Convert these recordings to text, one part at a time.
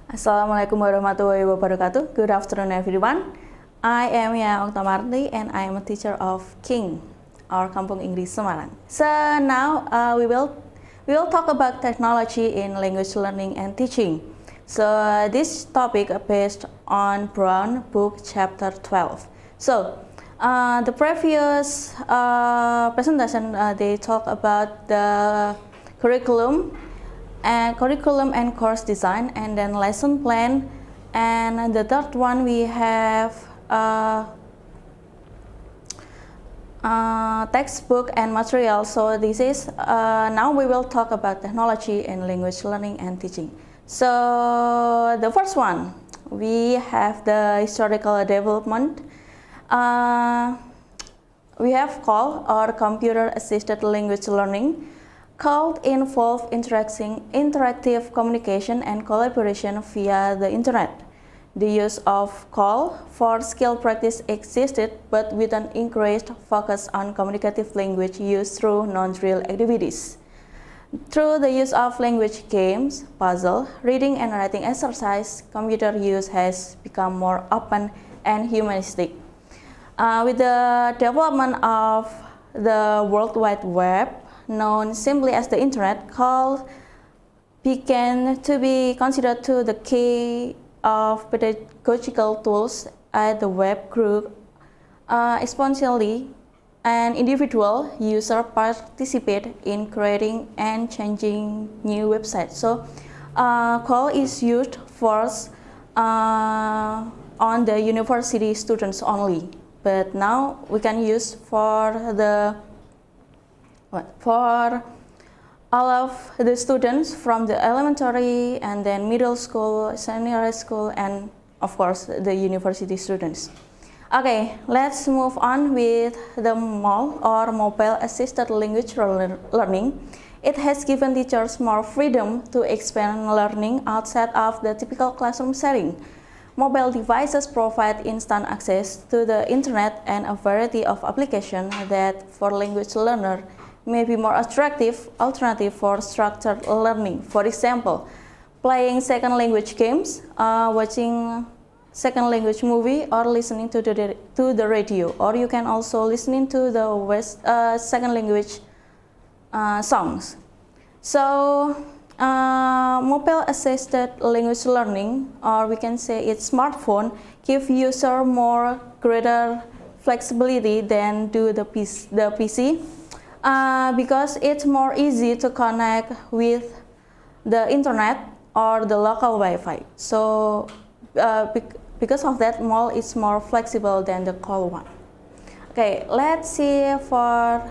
Assalamualaikum warahmatullahi wabarakatuh. Good afternoon, everyone. I am Okta and I am a teacher of King, or Kampung Inggris Semarang. So now we will talk about technology in language learning and teaching. So this topic is based on Brown book chapter 12. So the previous presentation they talk about the curriculum and course design, and then lesson plan, and the third one we have textbook and material. So this is now we will talk about technology in language learning and teaching. So the first one we have the historical development. We have CALL, or computer assisted language learning. CALL involve interactive communication and collaboration via the internet. The use of CALL for skill practice existed, but with an increased focus on communicative language use through non-drill activities. Through the use of language games, puzzle, reading and writing exercise, computer use has become more open and humanistic. With the development of the World Wide Web, known simply as the Internet, CALL began to be considered to the key of pedagogical tools as the web grew exponentially, and individual users participate in creating and changing new websites. So CALL is used first on the university students only, but now we can use for all of the students from the elementary and then middle school, senior school, and of course the university students. Okay, let's move on with the MAL, or mobile assisted language learning. It has given teachers more freedom to expand learning outside of the typical classroom setting. Mobile devices provide instant access to the internet and a variety of applications that for language learner may be more attractive alternative for structured learning. For example, playing second language games, watching second language movie, or listening to the radio, or you can also listening to the second language songs. So mobile assisted language learning, or we can say it's smartphone, give user more greater flexibility than do the PC. Because it's more easy to connect with the internet or the local Wi-Fi. So because of that, MAL is more flexible than the CALL one. Okay, let's see for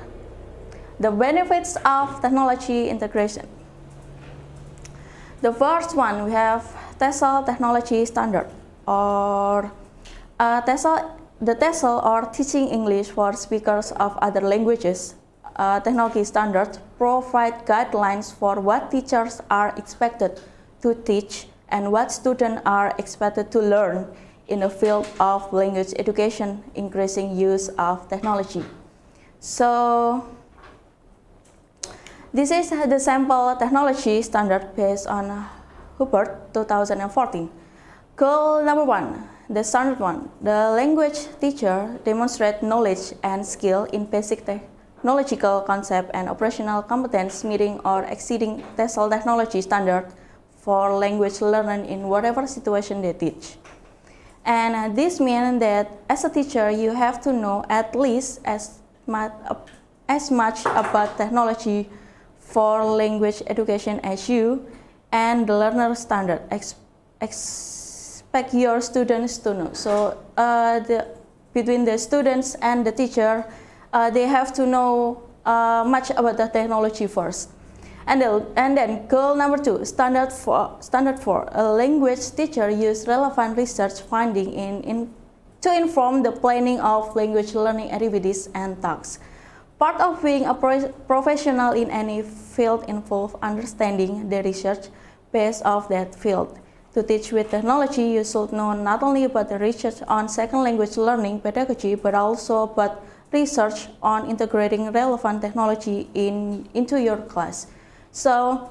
the benefits of technology integration. The first one, we have TESOL technology standard, or the TESOL, or teaching English for speakers of other languages. Technology standards provide guidelines for what teachers are expected to teach and what students are expected to learn in the field of language education, increasing use of technology. So this is the sample technology standard based on Hubbard 2014. Goal number 1, the standard one, the language teacher demonstrate knowledge and skill in basic technological concept and operational competence meeting or exceeding TESOL technology standard for language learning in whatever situation they teach. And this means that as a teacher you have to know at least as much about technology for language education as you and the learner standard expect your students to know. So between the students and the teacher, they have to know much about the technology first. And then goal number 2, standard 4, a language teacher use relevant research finding to inform the planning of language learning activities and tasks. Part of being a professional in any field involves understanding the research base of that field. To teach with technology, you should know not only about the research on second language learning pedagogy, but also about research on integrating relevant technology into your class. So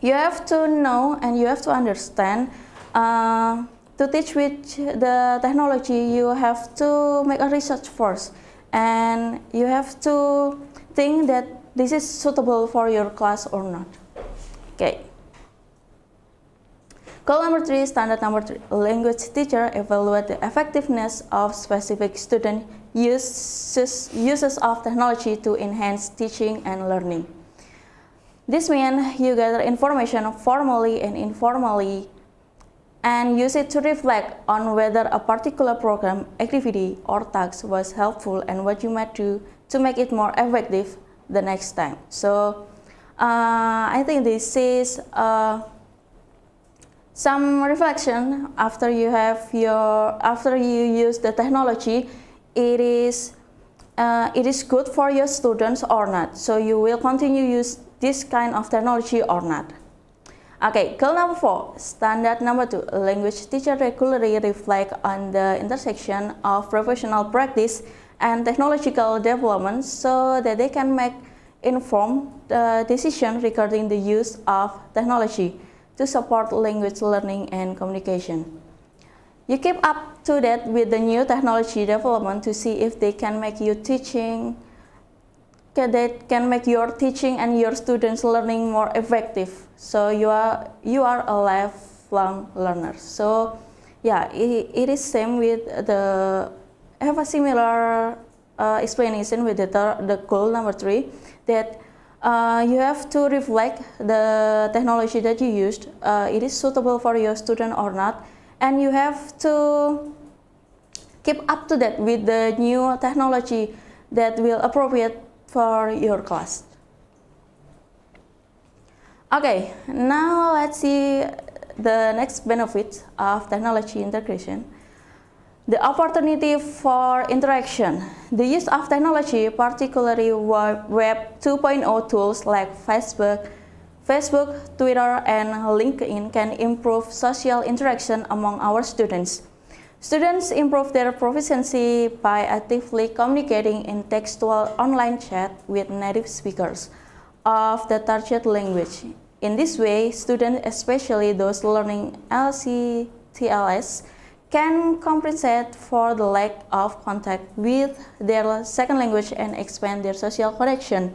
You have to know and you have to understand to teach with the technology. You have to make a research first, and you have to think that this is suitable for your class or not. Okay. Goal number 3, standard number 3. Language teacher evaluate the effectiveness of specific student uses of technology to enhance teaching and learning. This means you gather information formally and informally and use it to reflect on whether a particular program, activity, or task was helpful and what you might do to make it more effective the next time. So I think this is some reflection after you use the technology. It is good for your students or not. So you will continue use this kind of technology or not. Okay, goal number 4, standard number 2. Language teacher regularly reflect on the intersection of professional practice and technological development so that they can make informed decisions regarding the use of technology to support language learning and communication. You keep up to date with the new technology development to see if they can make your teaching and your students' learning more effective. So you are a lifelong learner. So yeah, it is same with I have a similar explanation with the goal number 3, that you have to reflect the technology that you used. It is suitable for your student or not, and you have to keep up to date with the new technology that will appropriate for your class. Okay, now let's see the next benefit of technology integration. The opportunity for interaction. The use of technology, particularly Web 2.0 tools like Facebook, Twitter, and LinkedIn, can improve social interaction among our students. Students improve their proficiency by actively communicating in textual online chat with native speakers of the target language. In this way, students, especially those learning LCTLS, can compensate for the lack of contact with their second language and expand their social connection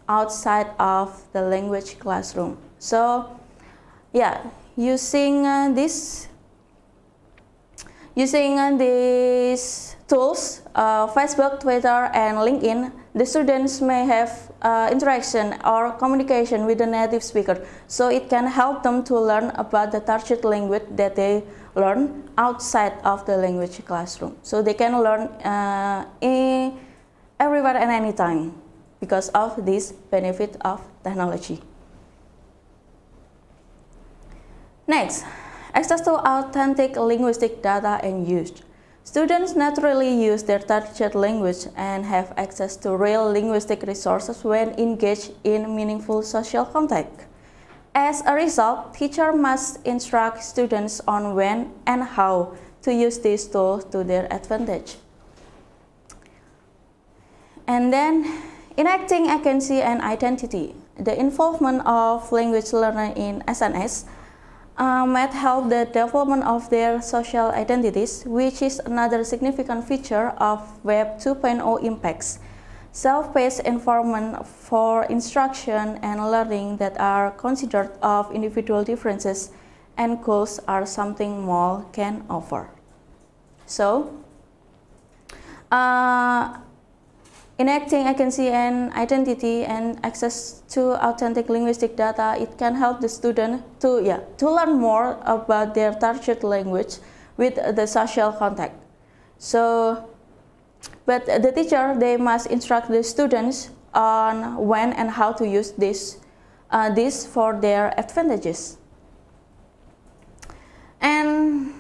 outside of the language classroom. So, yeah, using these tools, Facebook, Twitter, and LinkedIn, the students may have interaction or communication with the native speaker. So it can help them to learn about the target language that they learn outside of the language classroom. So they can learn everywhere and anytime because of this benefit of technology. Next, access to authentic linguistic data and use. Students naturally use their target language and have access to real linguistic resources when engaged in meaningful social contact. As a result, teachers must instruct students on when and how to use these tools to their advantage. And then, enacting agency and identity. The involvement of language learners in SNS might help the development of their social identities, which is another significant feature of Web 2.0 impacts. Self-paced environment for instruction and learning that are considered of individual differences and goals are something more can offer. So, enacting agency and identity and access to authentic linguistic data, it can help the student to learn more about their target language with the social contact. So, but the teacher, they must instruct the students on when and how to use this for their advantages. And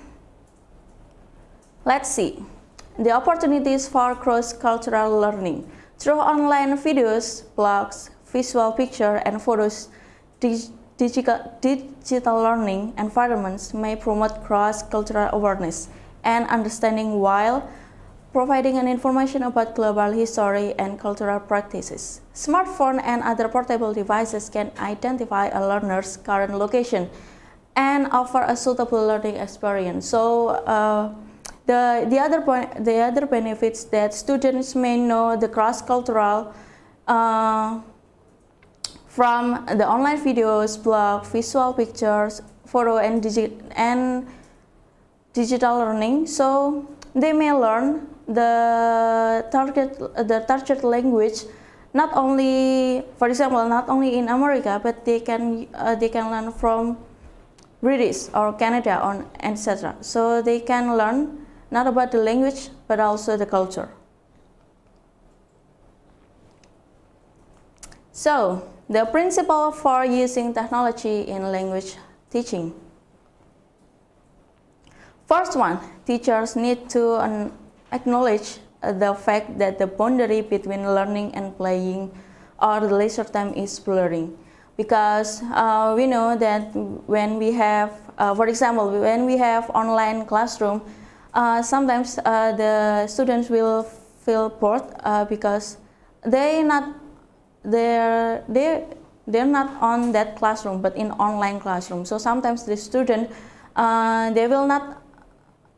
let's see. The opportunities for cross-cultural learning. Through online videos, blogs, visual pictures, and photos, digital learning environments may promote cross-cultural awareness and understanding while providing an information about global history and cultural practices. Smartphone and other portable devices can identify a learner's current location and offer a suitable learning experience. So the other benefits that students may know the cross-cultural from the online videos, blog, visual pictures, photo, and digital learning. So they may learn the target language not only, for example, not only in America, but they can learn from British or Canada or etc. So they can learn not about the language but also the culture. So the principle for using technology in language teaching. First one, teachers need to acknowledge the fact that the boundary between learning and playing or the leisure time is blurring. Because we know that when we have, for example, when we have online classroom, sometimes the students will feel bored because they're not on that classroom, but in online classroom. So sometimes the student they will not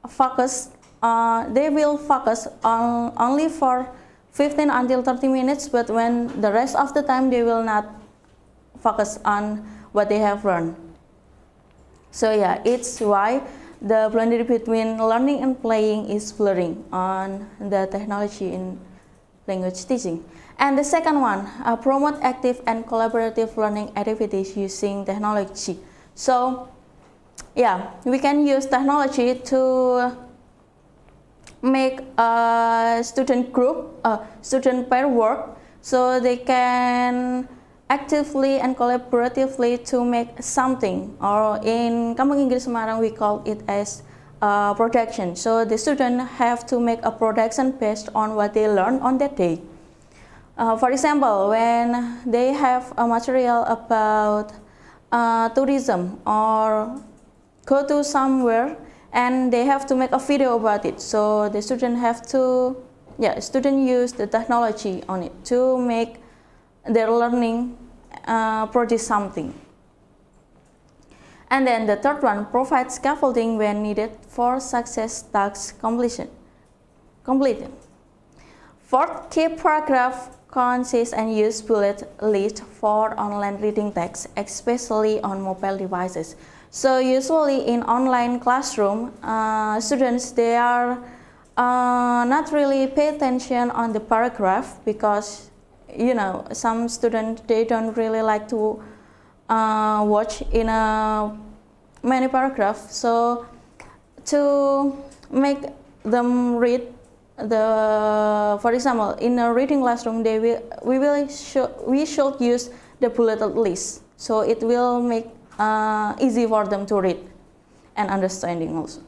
focus. They will focus on only for 15 until 30 minutes, but when the rest of the time they will not focus on what they have learned. So yeah, it's why the boundary between learning and playing is blurring on the technology in language teaching. And the second one, promote active and collaborative learning activities using technology. So yeah, we can use technology to make a student group, student pair work, so they can actively and collaboratively to make something, or in kampunginggrissemarang we call it as production. So the student have to make a production based on what they learn on that day. For example, when they have a material about tourism or go to somewhere and they have to make a video about it, so the student have to, student use the technology on it to make their learning produce something. And then the third one, provide scaffolding when needed for success task completion. Fourth, keep paragraph concise and use bullet list for online reading text, especially on mobile devices. So usually in online classroom, students, they are not really pay attention on the paragraph, because you know, some students, they don't really like to watch in a many paragraphs. So to make them read the, for example, in a reading classroom, we should use the bulleted list, so it will make easy for them to read and understanding also.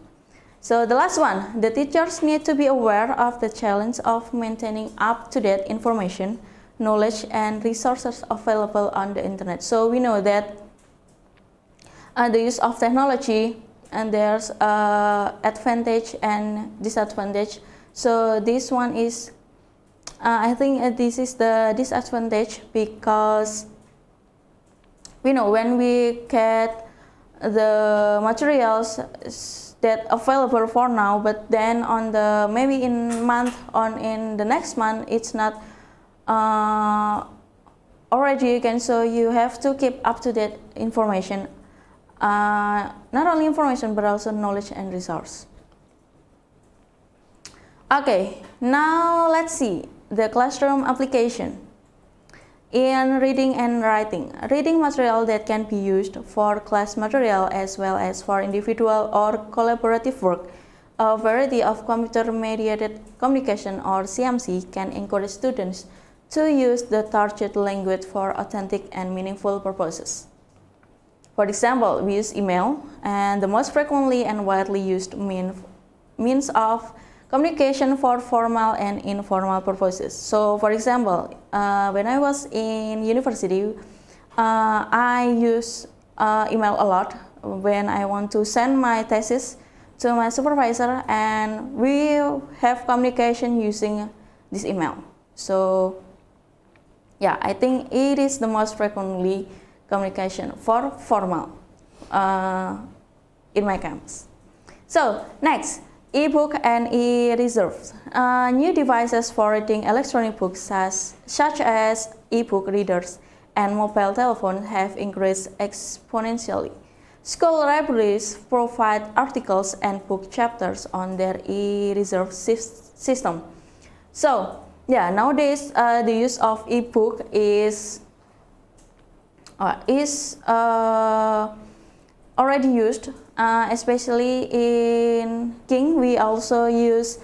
So the last one, the teachers need to be aware of the challenge of maintaining up-to-date information, knowledge, and resources available on the internet. So we know that the use of technology, and there's advantage and disadvantage. So this one is, I think this is the disadvantage, because we know when we get the materials that available for now, but then on the maybe in month on in the next month it's not already again, so you have to keep up to date information, not only information but also knowledge and resource. Okay, now let's see the classroom application. In reading and writing, reading material that can be used for class material as well as for individual or collaborative work. A variety of computer-mediated communication, or CMC, can encourage students to use the target language for authentic and meaningful purposes. For example, we use email, and the most frequently and widely used means of communication for formal and informal purposes. So, for example, when I was in university, I use email a lot when I want to send my thesis to my supervisor, and we have communication using this email. So yeah, I think it is the most frequently communication for formal in my campus. So next, e-book and e-reserves. New devices for reading electronic books such as e-book readers and mobile telephones have increased exponentially. School libraries provide articles and book chapters on their e-reserve system. So yeah, nowadays the use of e-book is already used, especially in King. We also use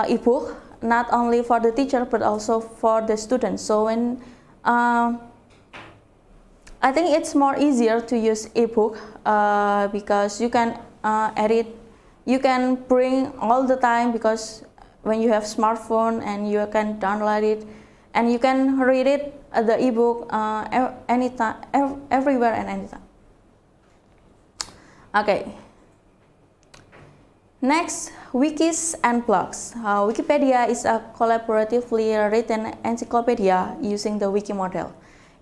e-book not only for the teacher but also for the students. So when I think it's more easier to use e-book because you can edit, you can bring all the time, because when you have smartphone and you can download it and you can read it the e-book anytime, everywhere and anytime. Okay. Next, wikis and blogs. Wikipedia is a collaboratively written encyclopedia using the wiki model.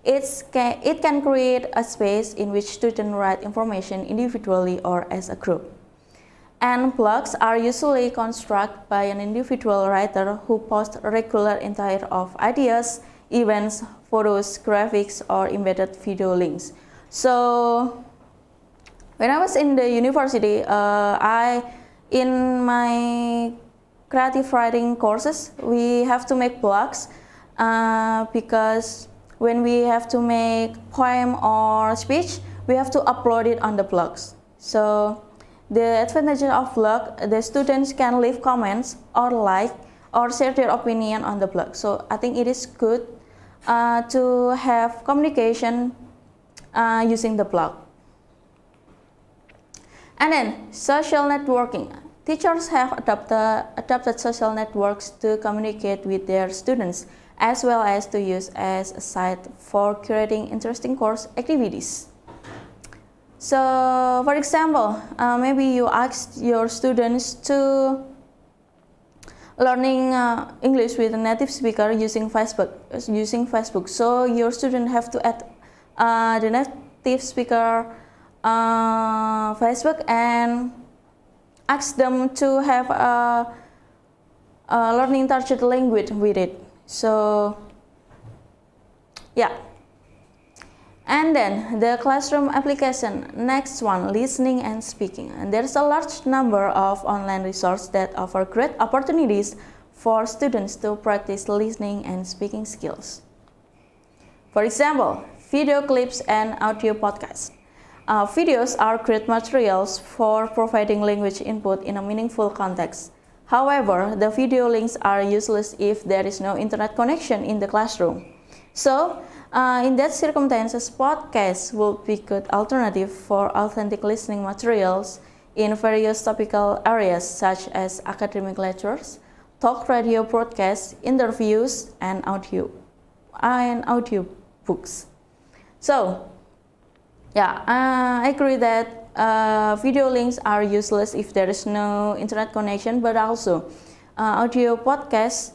It can create a space in which students write information individually or as a group. And blogs are usually constructed by an individual writer who posts regular entire of ideas, events, photos, graphics, or embedded video links. So when I was in the university, in my creative writing courses, we have to make blogs because when we have to make poem or speech, we have to upload it on the blogs. So the advantage of blog, the students can leave comments or like or share their opinion on the blog. So I think it is good to have communication using the blog. And then social networking. Teachers have adopted social networks to communicate with their students, as well as to use as a site for curating interesting course activities. So, for example, maybe you ask your students to learning English with a native speaker using Facebook. So your student have to add the native speaker Facebook and ask them to have a learning target language with it. So yeah. And then the classroom application, next one, listening and speaking. And there's a large number of online resources that offer great opportunities for students to practice listening and speaking skills. For example, video clips and audio podcasts. Videos are great materials for providing language input in a meaningful context. However, the video links are useless if there is no internet connection in the classroom. So, in that circumstances, podcasts will be good alternative for authentic listening materials in various topical areas such as academic lectures, talk radio broadcasts, interviews, and audio books. So, yeah, I agree that video links are useless if there is no internet connection, but also audio podcasts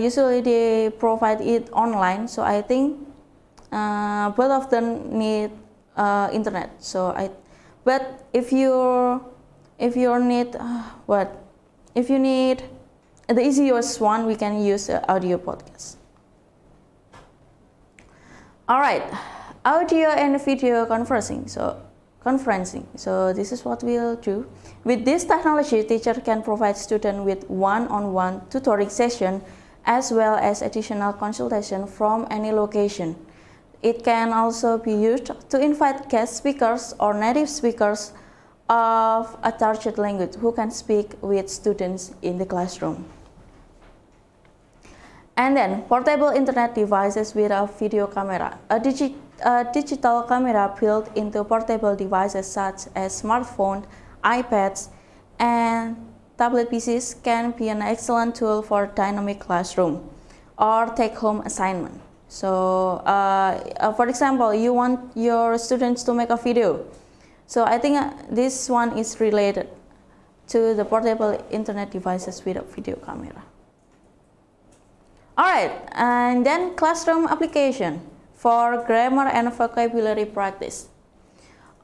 usually they provide it online. So I think both of them need internet. So but if you need if you need the easiest one, we can use audio podcast. All right. Audio and video conferencing. So this is what we'll do. With this technology, teacher can provide students with one-on-one tutoring session as well as additional consultation from any location. It can also be used to invite guest speakers or native speakers of a target language who can speak with students in the classroom. And then portable internet devices with a video camera. A digital camera built into portable devices such as smartphones, iPads, and tablet PCs can be an excellent tool for dynamic classroom or take-home assignment. So, for example, you want your students to make a video. So I think this one is related to the portable internet devices without video camera. Alright, and then classroom application for grammar and vocabulary practice.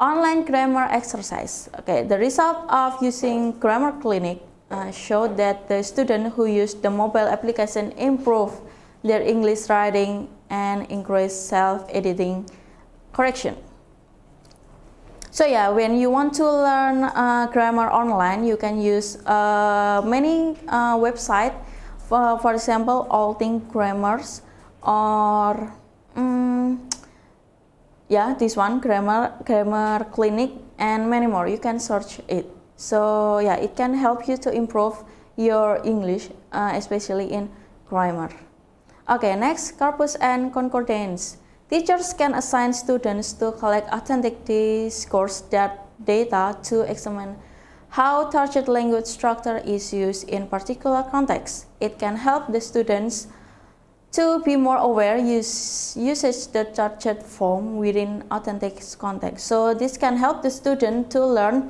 Online grammar exercise. Okay, the result of using Grammar Clinic showed that the students who used the mobile application improved their English writing and increased self-editing correction. So yeah, when you want to learn grammar online, you can use many websites. For example, All Things Grammars, or yeah, this one, Grammar Clinic, and many more. You can search it. So yeah, it can help you to improve your English, especially in grammar. Okay, next, corpus and concordance. Teachers can assign students to collect authentic discourse data to examine how target language structure is used in particular contexts. It can help the students to be more aware usage the target form within authentic context. So this can help the student to learn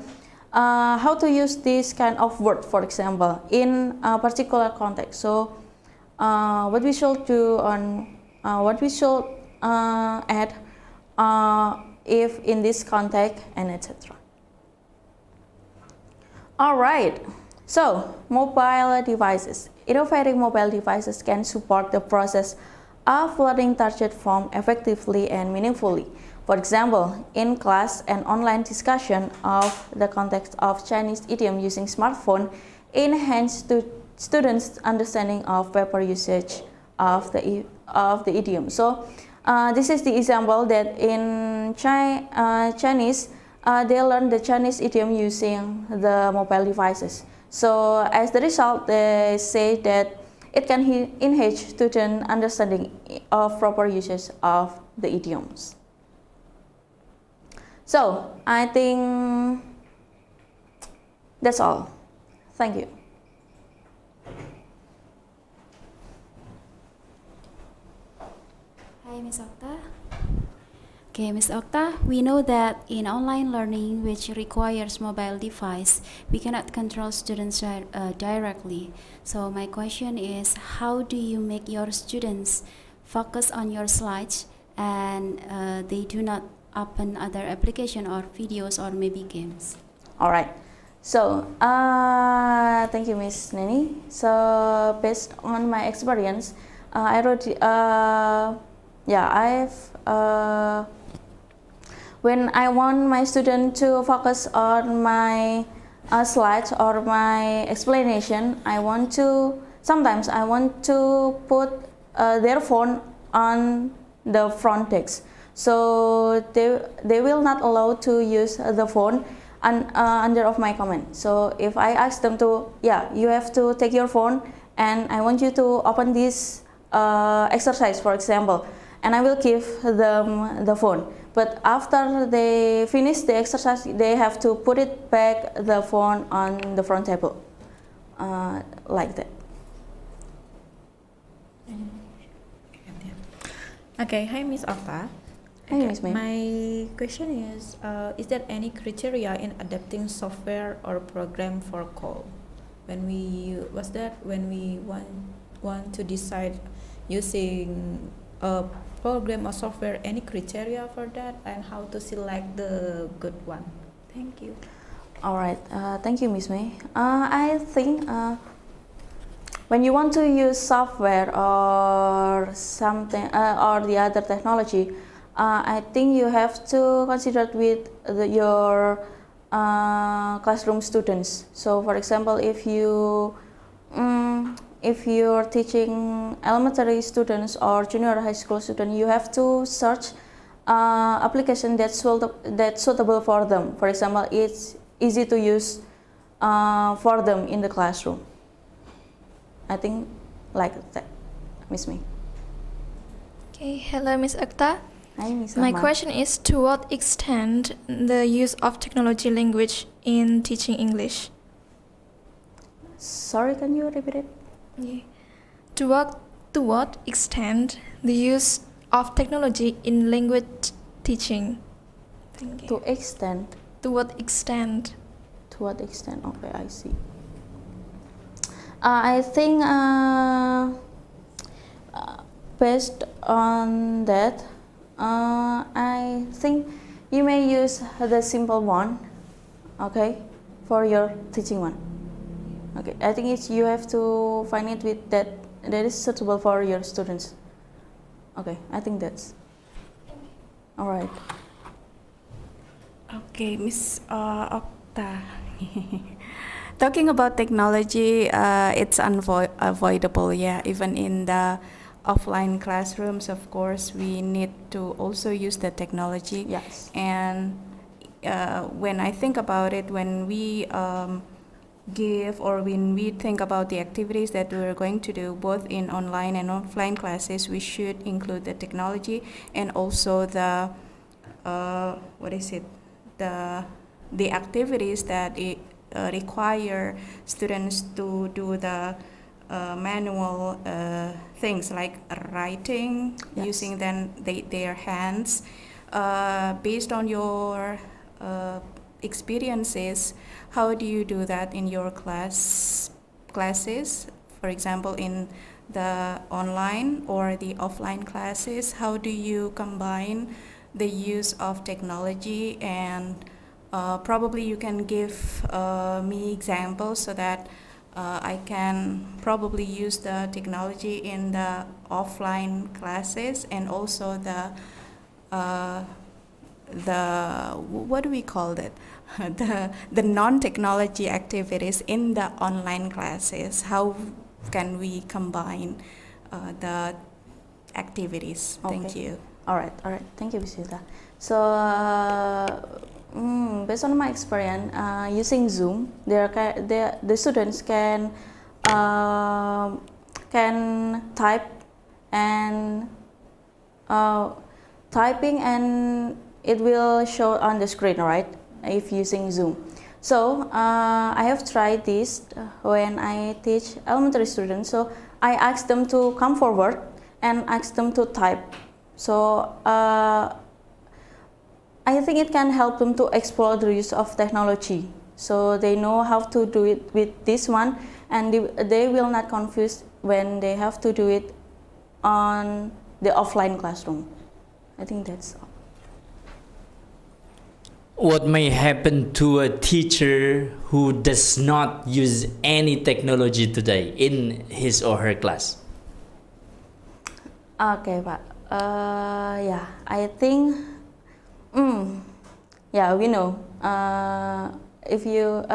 how to use this kind of word, for example, in a particular context. So what we should do on what we should add if in this context, and etc. Alright, so mobile devices. Innovative mobile devices can support the process of learning target form effectively and meaningfully. For example, in class and online discussion of the context of Chinese idiom using smartphone enhance students' understanding of paper usage of the idiom. So this is the example that in Chinese, they learn the Chinese idiom using the mobile devices. So as the result, they say that it can enhance student understanding of proper usage of the idioms. So I think that's all. Thank you. Hi, Ms. Okta. Okay, Ms. Okta, we know that in online learning, which requires mobile device, we cannot control students directly. So my question is, how do you make your students focus on your slides and they do not open other application or videos or maybe games? All right. So thank you, Miss Neni. So based on my experience, I wrote. When I want my student to focus on my slides or my explanation, sometimes I want to put their phone on the front text. So they will not allow to use the phone under of my comment. So if I ask them to, you have to take your phone and I want you to open this exercise, for example, and I will give them the phone. But after they finish the exercise, they have to put it back the phone on the front table, like that. Okay, hi Miss Okta. Hi, Miss May. My question is there any criteria in adapting software or program for call? When we want to decide using a program or software, any criteria for that, and how to select the good one? Thank you. All right, thank you, Miss May. I think when you want to use software or something or the other technology, I think you have to consider it with your classroom students. So, for example, if you're teaching elementary students or junior high school students, you have to search application that's suitable for them. For example, it's easy to use for them in the classroom. I think like that, Miss May. Okay, hello, Miss Okta. Hi, Miss My Alamat. question is, to what extent the use of technology language in teaching English? Sorry, can you repeat it? Yeah. To what extent the use of technology in language teaching? Thank you. To extent. To what extent? To what extent? Okay, I see. I think based on that, I think you may use the simple one, okay, for your teaching one. Okay, I think you have to find it with that is suitable for your students. Okay, I think that's all right. Okay, Miss Okta. Talking about technology, it's unavoidable, yeah. Even in the offline classrooms, of course, we need to also use the technology. Yes. And when I think about it, when we give or when we think about the activities that we're going to do both in online and offline classes, we should include the technology and also the the activities that require students to do the manual things like writing, yes. using their hands. Based on your experiences, how do you do that in your classes? For example, in the online or the offline classes, how do you combine the use of technology? And probably you can give me examples so that I can probably use the technology in the offline classes and also the what do we call that? the non-technology activities in the online classes. How can we combine the activities? Okay. Thank you. All right. Thank you, Bisita. So, based on my experience, using Zoom, the students can type and typing, and it will show on the screen, right? If using Zoom. So I have tried this when I teach elementary students. So I ask them to come forward and ask them to type. So I think it can help them to explore the use of technology. So they know how to do it with this one, and they will not confuse when they have to do it on the offline classroom. I think that's all. What may happen to a teacher who does not use any technology today in his or her class? Okay, Pak. Yeah, I think, yeah, we know. If you,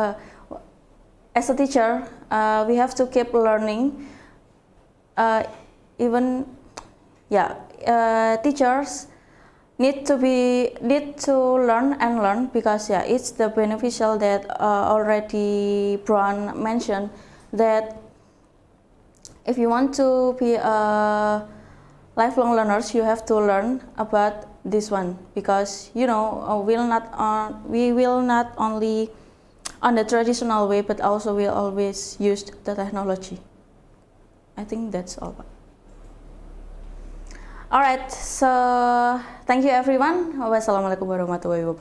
as a teacher, we have to keep learning. Even, yeah, teachers need to learn because yeah, it's the beneficial that already Brown mentioned, that if you want to be lifelong learners, you have to learn about this one, because you know we will not only on the traditional way, but also will always use the technology. I think that's all. Alright, so thank you everyone. Wassalamualaikum warahmatullahi wabarakatuh.